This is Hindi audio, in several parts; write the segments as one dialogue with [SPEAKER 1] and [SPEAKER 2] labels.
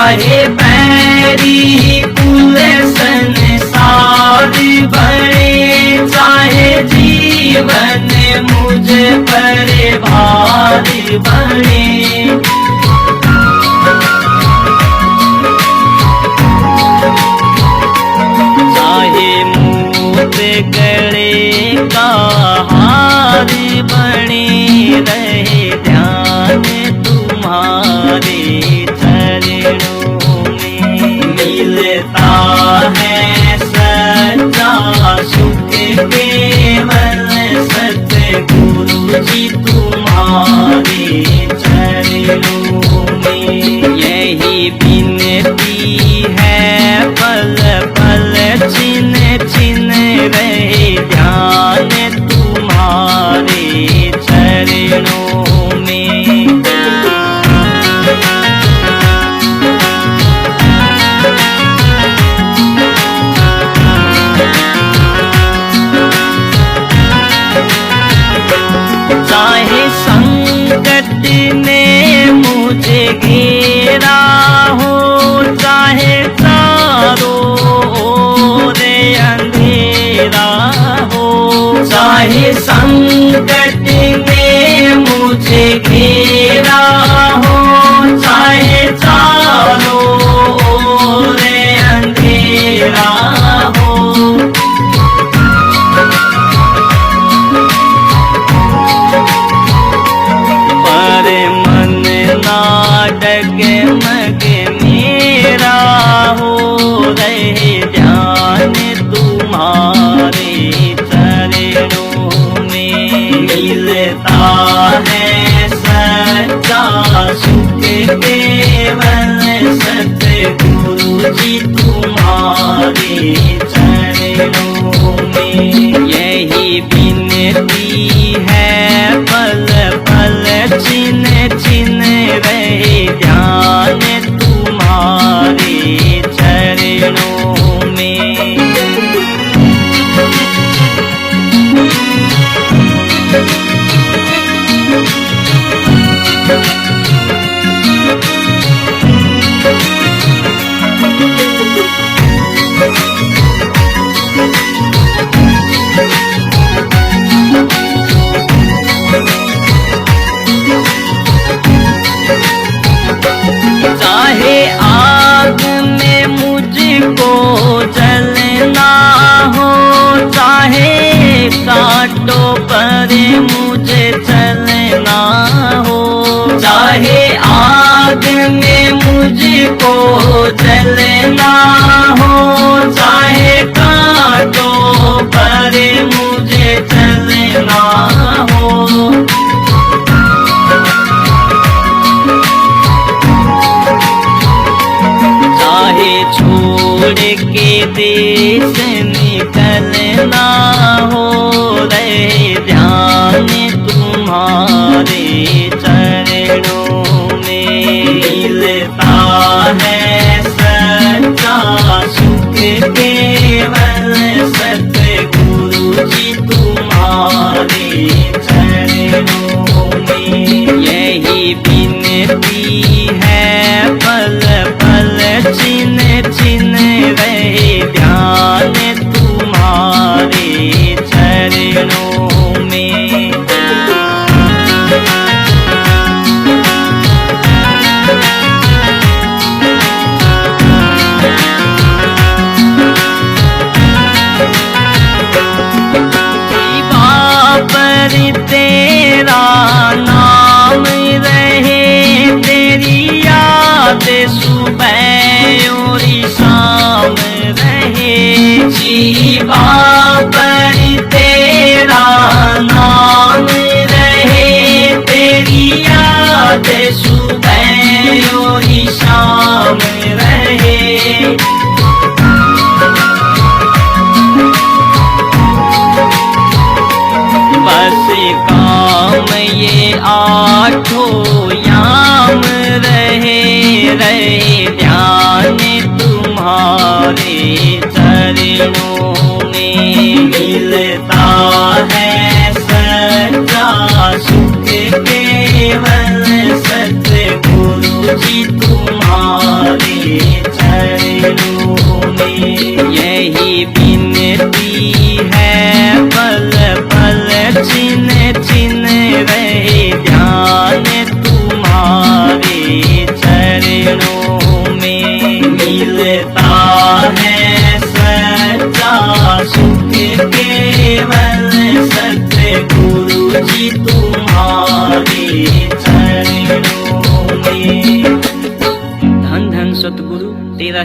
[SPEAKER 1] चाहे बैरी कुल संसार बने, चाहे जीवन मुझ पर भारी बने। चाहे मूत गले का हार बने रहे, ध्यान तुम्हारे चरणों में मिलता है सच्चा सुख केवल सतगुरु जी तुम्हारे चरणों में। यही विनती है पल पल छिन छिन रहे, ध्यान तुम्हारे चरणों में। चाहे संकट ने मुझे घेरा हो, चाहे चारों ओर अंधेरा हो। चाहे संकट ने मुझे घेरा हो, चाहे चारों ओर अंधेरा हो। पर मन ना डगमग मेरा हो रहे, ध्यान तुम्हारे चरणों में मिलता है सच्चा सुख केवल सतगुरु जी तुम्हारे चरणों में। यही विनती है पल पल छिन छिन रहे, ध्यान तुम्हारे चरणों में। चाहे आग में मुझको जलना हो, चाहे कांटों पर मुझे चलना हो। चाहे आग में मुझको जलना हो, चाहे कांटों पर मुझे चलना हो। चाहे छोड़ के देश निकलना हो रहे, ध्यान तुम्हारे चरणों में मिलता है सच्चा सुख केवल सतगुरु जी तुम्हारे चरणों में। यही विनती है पल पल छिन छिन रहे, ध्यान तुम्हारे चरणों में। पर तेरा नाम रहे, तेरी याद सुबह और शाम रहे। जीवा पर तेरा नाम रहे, तेरी याद सुबह और शाम रहे। बस काम ये आठों याम रहे, ध्यान तुम्हारे चरणों में मिलता है सच्चा सुख केवल सतगुरु जी तुम्हारे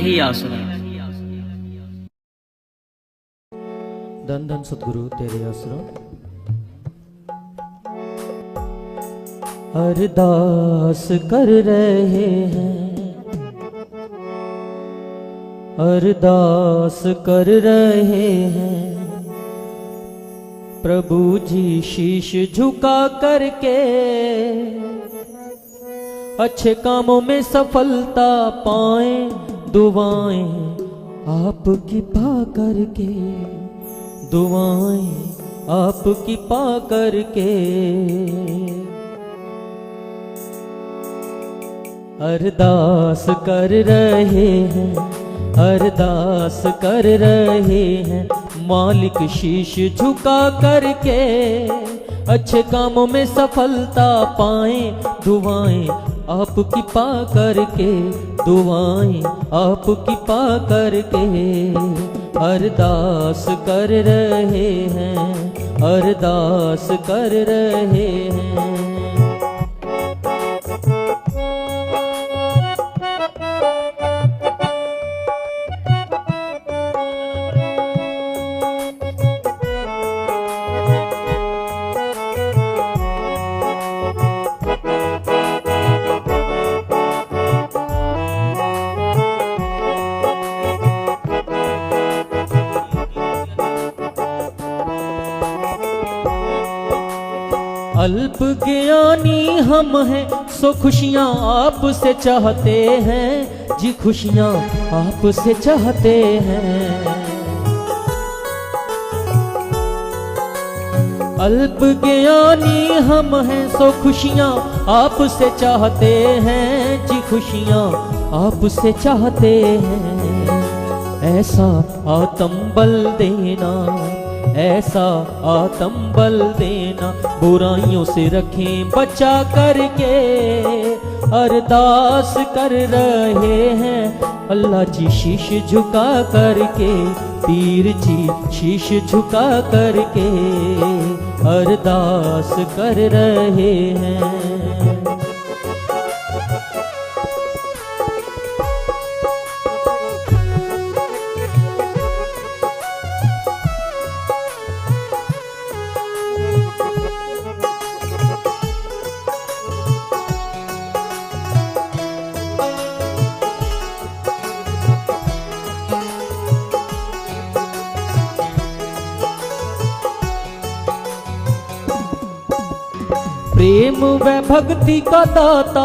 [SPEAKER 1] ही आसरा।
[SPEAKER 2] धन धन सतगुरु तेरे आसरा। अरदास कर रहे हैं, अरदास कर रहे हैं, प्रभु जी शीश झुका करके, अच्छे कामों में सफलता पाए, दुआएं आपकी पा करके, दुआएं आपकी पा करके। अरदास कर रहे हैं, अरदास कर रहे हैं, मालिक शीश झुका करके, अच्छे कामों में सफलता पाए, दुआएं आपकी पा करके, दुआएं आपकी पा करके। अरदास कर रहे हैं, अरदास कर रहे हैं। अल्प ज्ञानी हम हैं, सो खुशियाँ आपसे चाहते हैं जी, खुशियाँ आपसे चाहते हैं। अल्प ज्ञानी हम हैं, सो खुशियाँ आपसे चाहते हैं जी, खुशियाँ आपसे चाहते हैं। ऐसा आत्म बल देना, ऐसा आत्म बल देना, बुराइयों से रखें बचा करके। अरदास कर रहे हैं, अल्लाह जी शीश झुका करके, पीर जी शीश झुका करके, अरदास कर रहे हैं। प्रेम व भक्ति का दाता,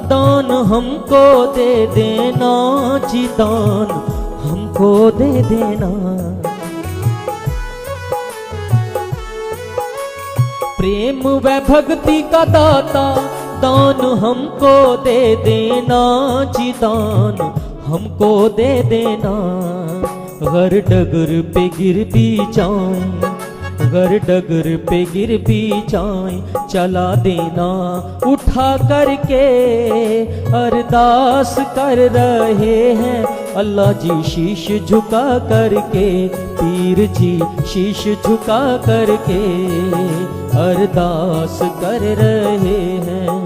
[SPEAKER 2] दान हमको दे देना जी, दान हमको दे देना। प्रेम व भक्ति का दाता, दान हमको दे देना जी, दान हमको दे देना। हर डगर पे गिर भी जाए, अगर डगर पे गिर भी जाए, चला देना उठा करके। अरदास कर रहे हैं, अल्लाह जी शीश झुका करके, पीर जी शीश झुका करके, अरदास कर रहे हैं।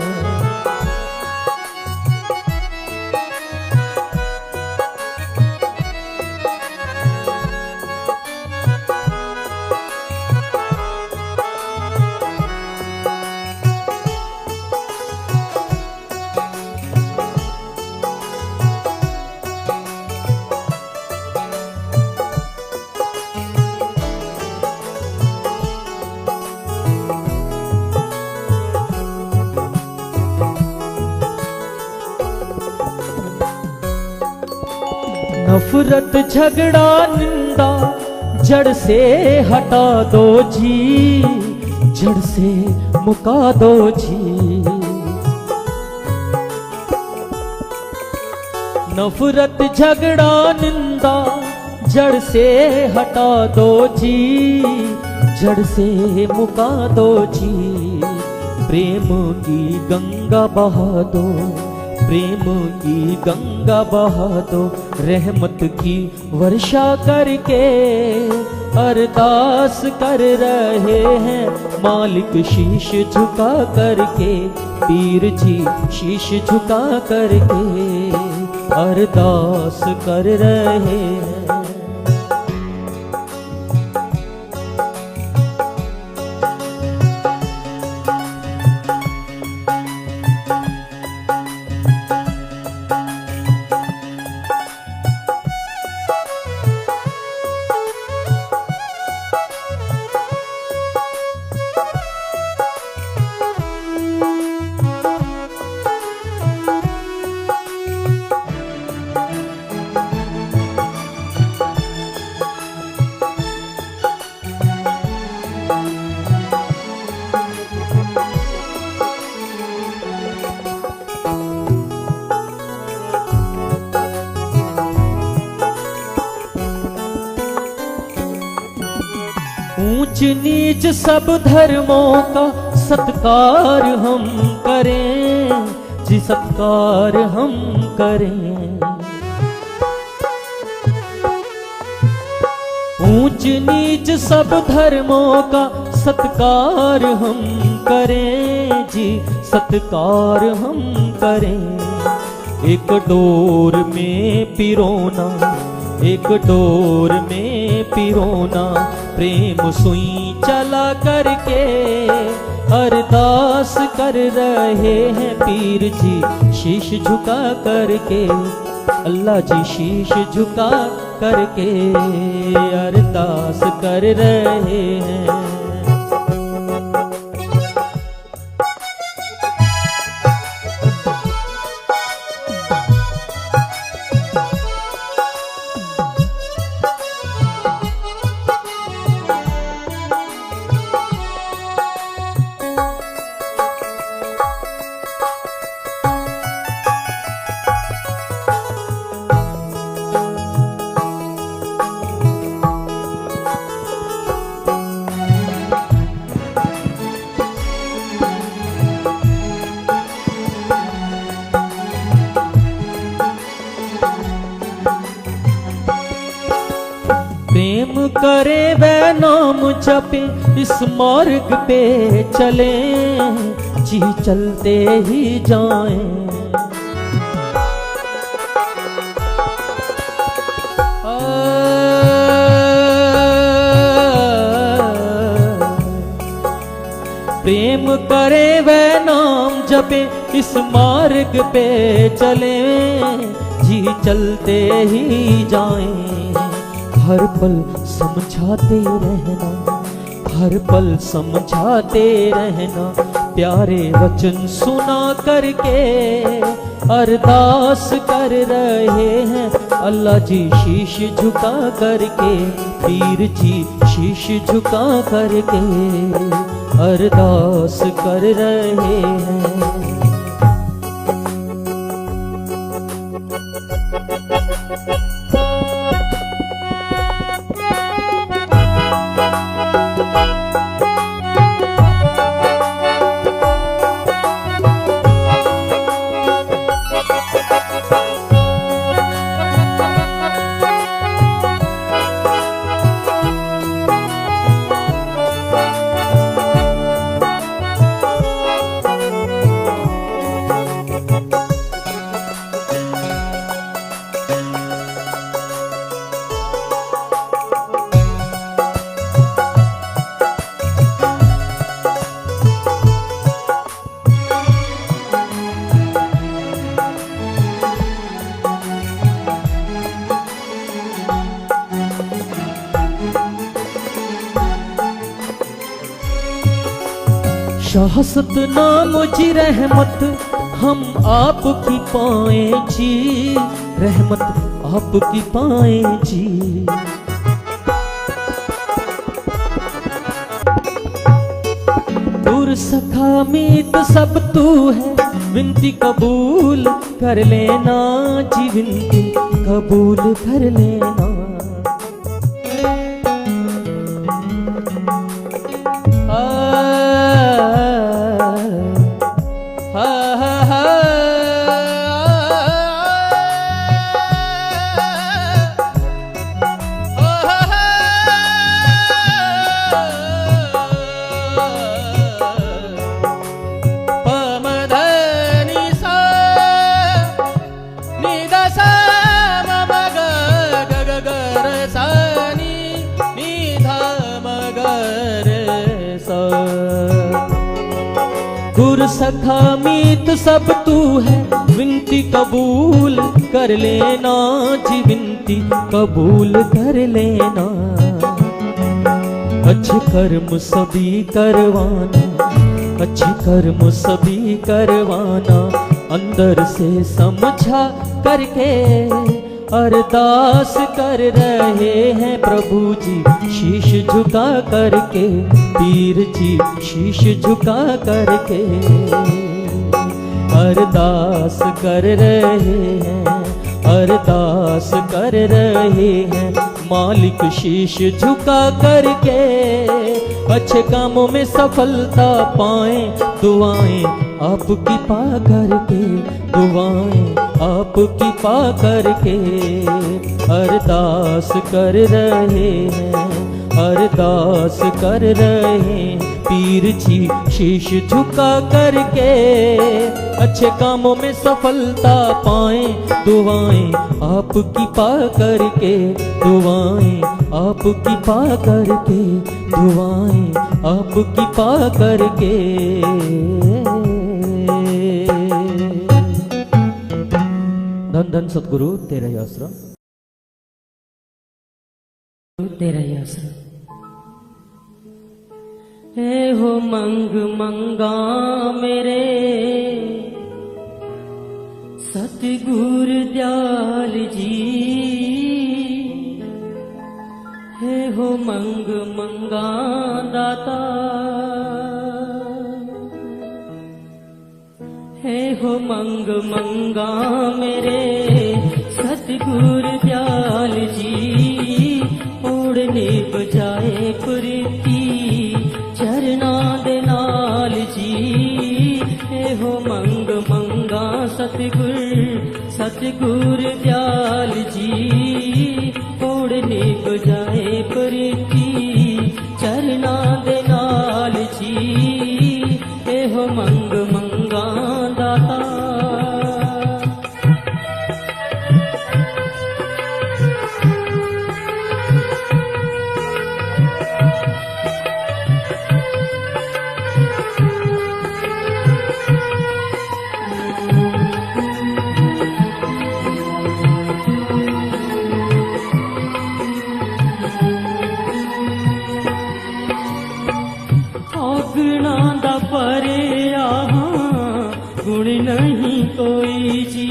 [SPEAKER 2] नफरत झगड़ा निंदा जड़ से हटा दो जी, जड़ से मुका दो जी। नफरत झगड़ा निंदा जड़ से हटा दो जी, जड़ से मुका दो जी। प्रेम की गंगा बहा दो, प्रेम की गंगा बहा दो, रहमत की वर्षा करके। अरदास कर रहे हैं, मालिक शीश झुका करके, पीर जी शीश झुका करके, अरदास कर रहे हैं। ऊंच नीच सब धर्मों का सत्कार हम करें जी, सत्कार हम करें। ऊंच नीच सब धर्मों का सत्कार हम करें जी, सत्कार हम करें। एक डोर में पिरोना, एक डोर में पिरोना, प्रेम सुई चला करके अरदास कर रहे हैं पीर जी शीश झुका करके। अल्लाह जी शीश झुका करके अरदास कर रहे हैं। प्रेम करे वह नाम जपे, इस मार्ग पे चले जी चलते ही जाएं। प्रेम करे वह नाम जपे, इस मार्ग पे चले जी चलते ही जाएं। हर पल समझाते रहना, हर पल समझाते रहना, प्यारे वचन सुना करके अरदास कर रहे हैं। अल्लाह जी शीश झुका करके, पीर जी शीश झुका करके अरदास कर रहे हैं। शाहसत नाम जी रहमत हम आपकी पाएं जी, रहमत आपकी पाएं जी। दूर सखा मीत सब तू है, विनती कबूल कर लेना जी, विनती कबूल कर लेना। गुर सखा मीत सब तू है, विनती कबूल कर लेना जी, विनती कबूल कर लेना। अच्छे कर्म सभी करवाना, अच्छे कर्म सभी करवाना, अंदर से समझा करके अरदास कर रहे हैं प्रभु जी, शीश झुका करके, पीर जी शीश झुका करके अरदास कर रहे हैं, अरदास कर रहे हैं। मालिक शीश झुका करके अच्छे कामों में सफलता पाएं, दुआएं आपकी पा करके, दुआएं आपकी पा करके अरदास कर रहे हैं, अरदास कर रहे हैं। पीर जी शीश झुका करके अच्छे कामों में सफलता पाएं, दुआएं आपकी पा करके, दुआएं आपकी पा करके, दुआएं आपकी पा करके। धन धन सतगुरु तेरा ही आश्रम, तेरा ही आश्रम। हे हो मंग मंगा मेरे सतगुर दयाल जी, हे हो मंग मंगा दाता, हे हो मंग मंगा मेरे सतगुर दयाल जी, ओढ़ने बजाए प्रीति चरना दे नाल जी। हे हो मंग मंगा सतगुर, सतगुर दयाल जी, ओढ़ने बजाए प्रीति चरना दे नाल जी। हे हो मंग मंगा दाता, गुण नहीं कोई जी,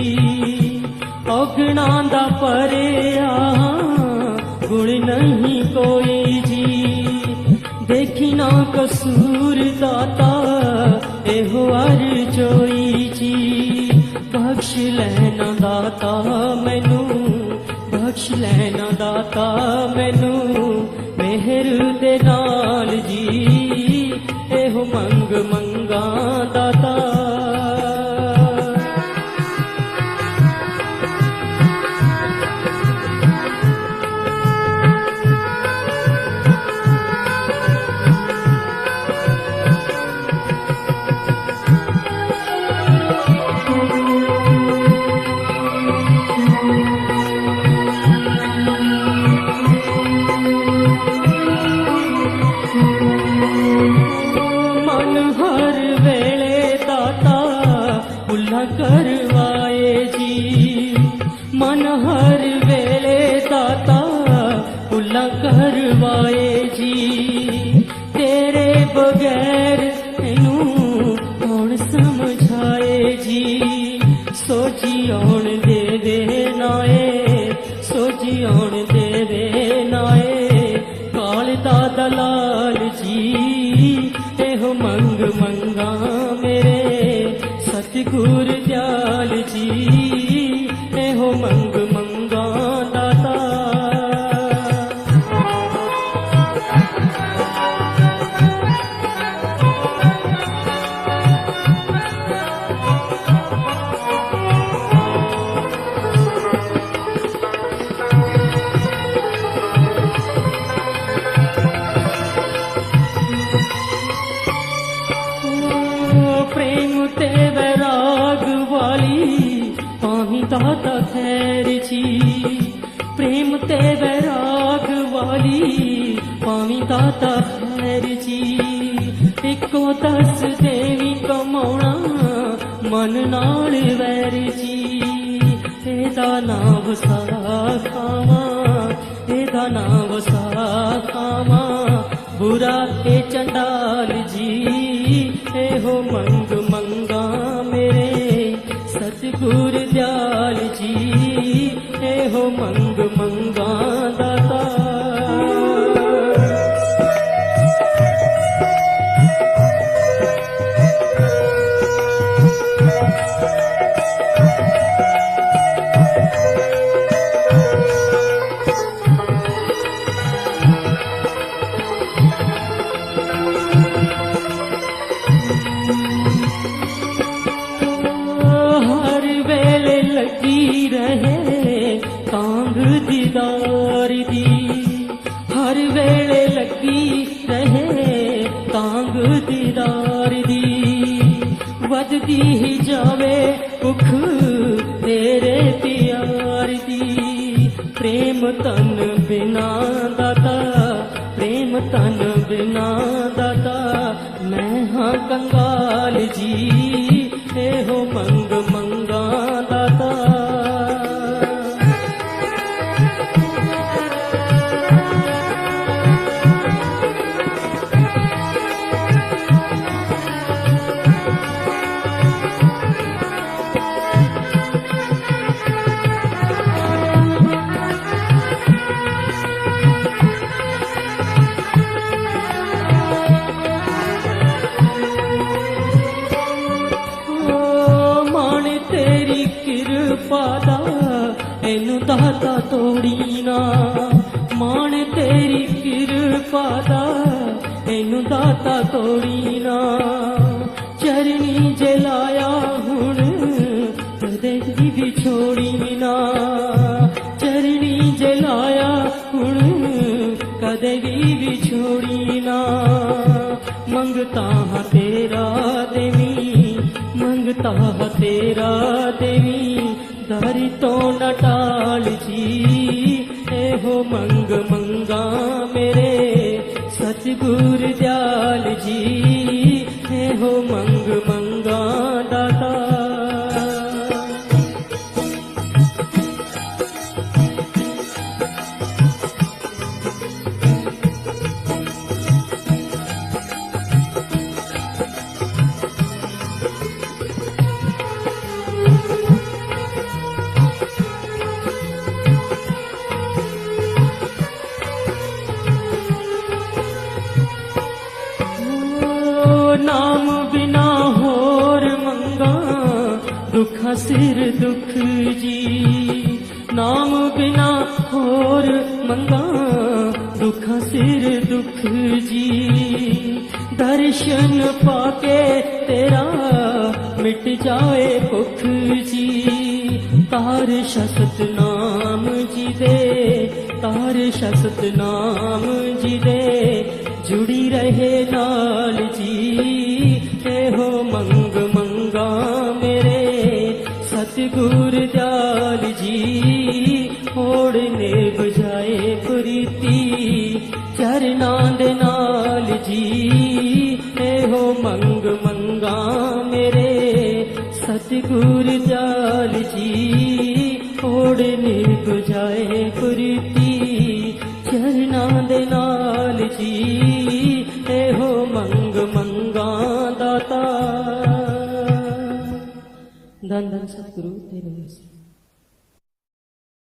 [SPEAKER 2] औगणा दा परे गुण नहीं कोई जी। देखी ना कसूर दाता एहो अर्जोई जी, बख्श लेना दाता मैनू, बख्श लेना दाता मैनू मेहर दे नाल जी। एहो मंग मंगा दाता, करवाए जी, मन हर वेले दाता पुला करवाए जी। तेरे बगैर इनू कौन समझाए जी, सोची आउण दे दे नाए, सोची आउण दे दे नाए काल दा दलाल जी। एहो मंग मंगा मेरे सतगुर दयाल जी, एहो मंग मंगा दाता। प्रेम ते वैराग वाली पाही दाता खैर जी, प्रेम ते वैराग वाली पाही दाता खैर जी। ਇੱਕੋ ਦੱਸ ਦੇਵੀ ਕਮਾਉਣਾ ਮਨ ਨਾਲ ਵੈਰ ਜੀ, ਇਹਦਾ ਨਾਂ ਵਸਾ ਖਾਵਾਂ, ਇਹਦਾ ਨਾਂ ਵਸਾ ਖਾਵਾਂ, ਬੁਰਾ ਇਹ ਚੰਡਾਲ ਜੀ, ਇਹੋ ਮੰਗ ਮੰਗਾ ਮੇਰੇ ਸਤਿਗੁਰ ਦਿਆਲ ਜੀ, ਇਹੋ ਮੰਗ ਮੰਗਾ ਦਾਤਾ। हर वेले लगी रहे तांग दीदार दी, हर वेले लगी रहे तांग दीदार दी, वधदी ही जावे भुख तेरे प्यार दी, प्रेम तन बिना दाता, प्रेम तन बिना दाता, मैं हाँ कंगाल जी, ਇਹੋ ਮੰਗ ਮੰਗਾ ਦਾਤਾ। ਪਾਦਾ ਇਹਨੂੰ ਦਾਤਾ ਤੋੜੀ ਨਾ, ਮਾਣ ਤੇਰੀ ਕਿਰਪਾ ਦਾ ਇਹਨੂੰ ਦਾਤਾ ਤੋੜੀ ਨਾ, ਚਰਨੀ ਜਲਾਇਆ ਹੁਣ ਕਦੇ ਵੀ ਵਿਛੋੜੀ ਨਾ, ਚਰਨੀ ਜਲਾਇਆ ਹੁਣ ਕਦੇ ਵੀ ਵਿਛੋੜੀ ਨਾ, ਮੰਗਤਾ ਹਾਂ ਤੇਰਾ ਦੇਵੀ, ਮੰਗਤਾ ਹਾਂ ਤੇਰਾ ਦੇਵੀ, ਦਰ ਤੋਂ ਨਾ ਟਾਲ ਜੀ, ਇਹੋ ਮੰਗ ਮੰਗਾ ਮੇਰੇ ਸਤਿਗੁਰ ਦਿਆਲ ਜੀ, ਇਹੋ ਮੰਗ ਮੰਗਾ ਦਾਤਾ। नाम बिना होर मंगा दुखा सिर दुख जी, नाम बिना होर मंगा दुखा सिर दुख जी, दर्शन पाके तेरा मिट जाए भुख जी, तार शसत नाम जी दे, तार शसत नाम जी दे, जुड़ी रहे नाल जी, ਇਹੋ ਮੰਗ ਮੰਗਾ ਮੇਰੇ ਸਤਿਗੁਰ ਦਿਆਲ ਜੀ, ਹੋੜ ਨੇ ਬੁਝਾਏ ਪ੍ਰੀਤੀ ਚਰਨਾਂ ਦੇ ਨਾਲ ਜੀ, ਇਹੋ ਮੰਗ ਮੰਗਾ ਮੇਰੇ ਸਤਿਗੁਰ ਦਿਆਲ ਜੀ, ਹੋੜ ਨੇ ਬੁਝਾਏ ਪ੍ਰੀਤੀ ਚਰਨਾਂ ਦੇ ਨਾਲ ਜੀ, ਇਹੋ ਮੰਗ ਮੰਗਾ ਦਾਤਾ। ਧੰਨ ਧੰਨ ਸਤਿਗੁਰੂ ਤੇਰੇ